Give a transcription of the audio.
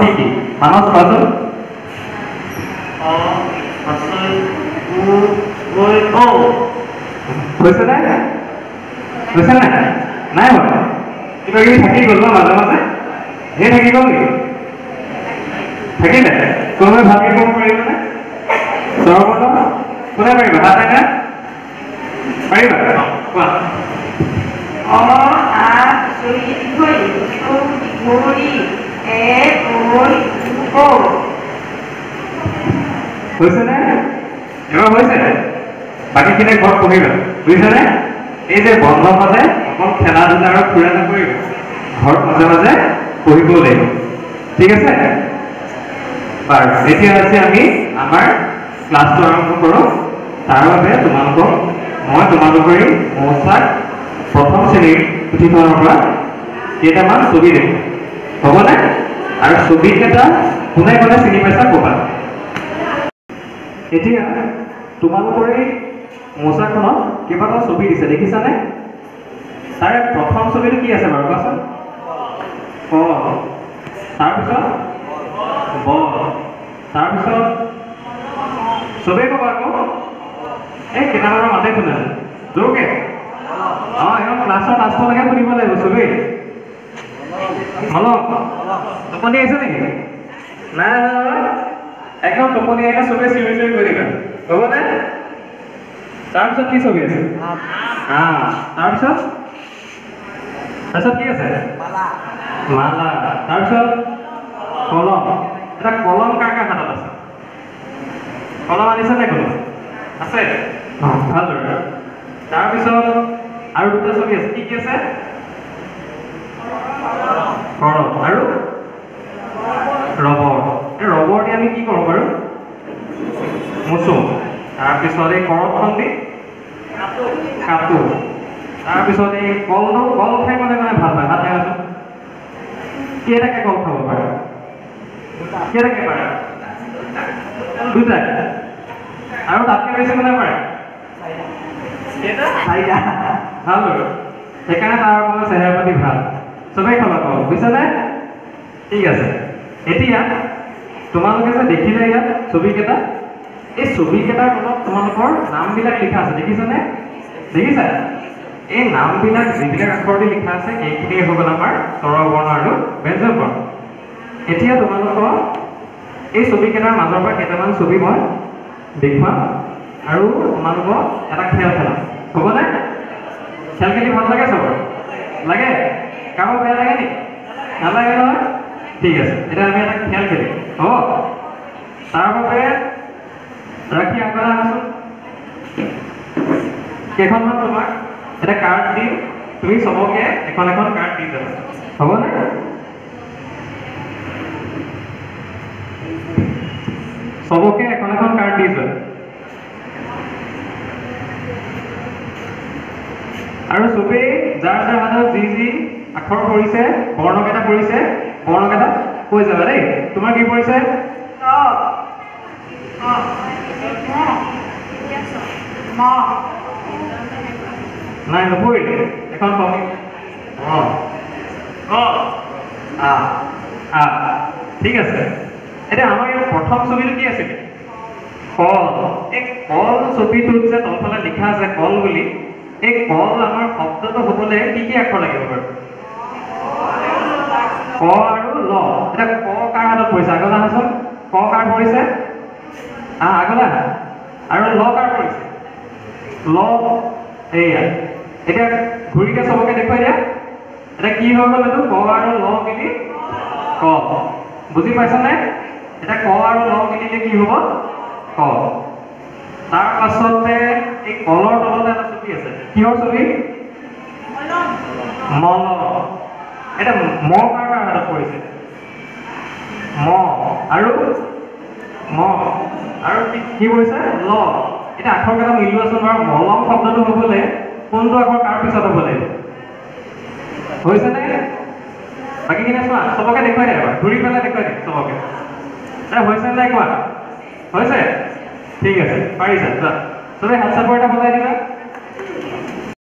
কি কি মানস কোৱাচোন হৈছে নে নাই হোৱা কিবা কিবি থাকি গ'ল ন মাজে মাজে সেই থাকি গ'ল নেকি থাকিলে কোনোবাই ভালকে ক'ব পাৰিবনে স্বৰবৰ্ণ কোনে পাৰিবা হাত দাঙা পাৰিবা কোৱা অ আ চৈ দীঘৈ ঔ দীঘৰি এ ঐ ও হৈছেনে এবাৰ হৈছে বাকীখিনি ঘৰত পঢ়িবা বুজিছানে এই যে বন্ধ মাজে অকল খেলা ধূলা আৰু ফুৰা নকৰিব ঘৰত মাজে মাজে পঢ়িবও লাগিব ঠিক আছে বাৰু এতিয়া আছে আমি আমাৰ ক্লাছটো আৰম্ভ কৰোঁ তাৰ বাবে তোমালোকৰে মৌচাক প্ৰথম শ্ৰেণীৰ পুথিখনৰ পৰা কেইটামান ছবি দেখোঁ হ'বনে আৰু ছবিকেইটা কোনে কোনে চিনি পাইছা ক'বা এতিয়া তোমালোকৰে মৌচাকখনত কেইবাটাও ছবি দিছে দেখিছানে তাৰে প্ৰথম ছবিটো কি আছে বাৰু কোৱাচোন ক তাৰপিছত ব তাৰপিছত চবেই ক'বা আকৌ এই কেইটামানৰ মাতে শুনা জোৰকে অঁ একদম ক্লাছৰ লাষ্টলৈকে শুনিব লাগিব চবেই মলম টোপনি আহিছে নেকি নাই একদম টোপনি আহিলে চবেই চিঞৰি চিঞৰি কৰি দিবা হ'বনে তাৰপিছত কি ছবি আছে তাৰপিছত কি আছে মালা তাৰপিছত কলম এটা কলম কাৰ কাৰ হাতত আছে কলম আনিছে নে কলম আছে ভালদৰে তাৰপিছত আৰু দুটা ছবি আছে কি কি আছে কৰম আৰু ৰবৰ এই ৰবৰ দি আমি কি কৰোঁ বাৰু মুচো তাৰপিছত এই কৰতখন দি কাটো তাৰপিছত এই কল খাই মানে ভাল পায় হাতে আছোঁ কেইটাকে কল খাব পাৰে কেইটাকে পাৰে দুটা আৰু তাতকৈ বেছি মানে পাৰে চাৰিটা ভাল বাৰু সেইকাৰণে তাৰ মানে চেহেৰা পাতি ভাল চবেই খাবা কল বুজিছানে ঠিক আছে এতিয়া তোমালোকে যে দেখিলে ইয়াত ছবিকেইটা এই ছবিকেইটাৰ তলত তোমালোকৰ নামবিলাক লিখা আছে দেখিছানে দেখিছা এই নামবিলাক যিবিলাক আখৰ দি লিখা আছে এইখিনিয়ে হৈ গ'ল আমাৰ স্বৰবৰ্ণ আৰু ব্যঞ্জন বৰ্ণ এতিয়া তোমালোকৰ এই ছবিকেইটাৰ মাজৰ পৰা কেইটামান ছবি মই দেখুৱাম আৰু তোমালোকক এটা খেল খেলাম হ'বনে খেল খেলি ভাল লাগে চবৰ লাগে কাৰোবাৰ বেয়া লাগে নেকি নালাগে নহয় ঠিক আছে এতিয়া আমি এটা খেল খেলিম হ'ব তাৰ বাবে ৰাখি আগলৈ আহাচোন কেইখনমান তোমাক এটা কাৰ্ড দিম তুমি চবকে এখন এখন কাৰ্ড দি যাবা হ'বনে চবকে এখন এখন কাৰ্ড দি যোৱা আৰু চবেই যাৰ যাৰ হাতত যি যি আখৰ পৰিছে বৰ্ণকেইটা পৰিছে বৰ্ণকেইটা কৈ যাবা দেই তোমাৰ কি পৰিছে নাই নপৰিলে এখন কমি ঠিক আছে এতিয়া আমাৰ ইয়াৰ প্ৰথম ছবিটো কি আছিলে কল এই কল ছবিটোত যে তলফালে লিখা আছে কল বুলি এই কল আমাৰ শব্দটো হ'বলৈ কি কি আখৰ লাগিব বাৰু ক আৰু ল এতিয়া ক কাৰ হাতত পৰিছে আগলৈ আহাচোন ক কাৰ পৰিছে আগলৈ আহা আৰু ল কাৰ পৰিছে ল এইয়া এতিয়া ঘূৰিকে চবকে দেখুৱাই দিয়া এতিয়া কি হৈ গ'ল এইটো ক আৰু ল মিলি ক বুজি পাইছানে এতিয়া ক আৰু ল মিলিলে কি হ'ব ক তাৰ পাছতে এই কলৰ তলতে এটা ছবি আছে কিহৰ ছবি মলম এতিয়া ম কাৰ কাৰ হাতত পৰিছে ম আৰু কি পৰিছে ল এতিয়া আখৰকেইটা মিলোৱাচোন বাৰু মলম শব্দটো হ'বলৈ কোনটো আখৰ কাৰ পিছত হ'ব লাগিব হৈছেনে বাকীখিনি চোৱা চবকে দেখুৱাই দিয়া এবাৰ ঘূৰি পেলাই দেখুৱাই দিম চবকে এতিয়া হৈছে নাই কোৱা হৈছে ঠিক আছে পাৰিছা চোৱা চবেই হাত চাপৰ এটা বজাই দিবা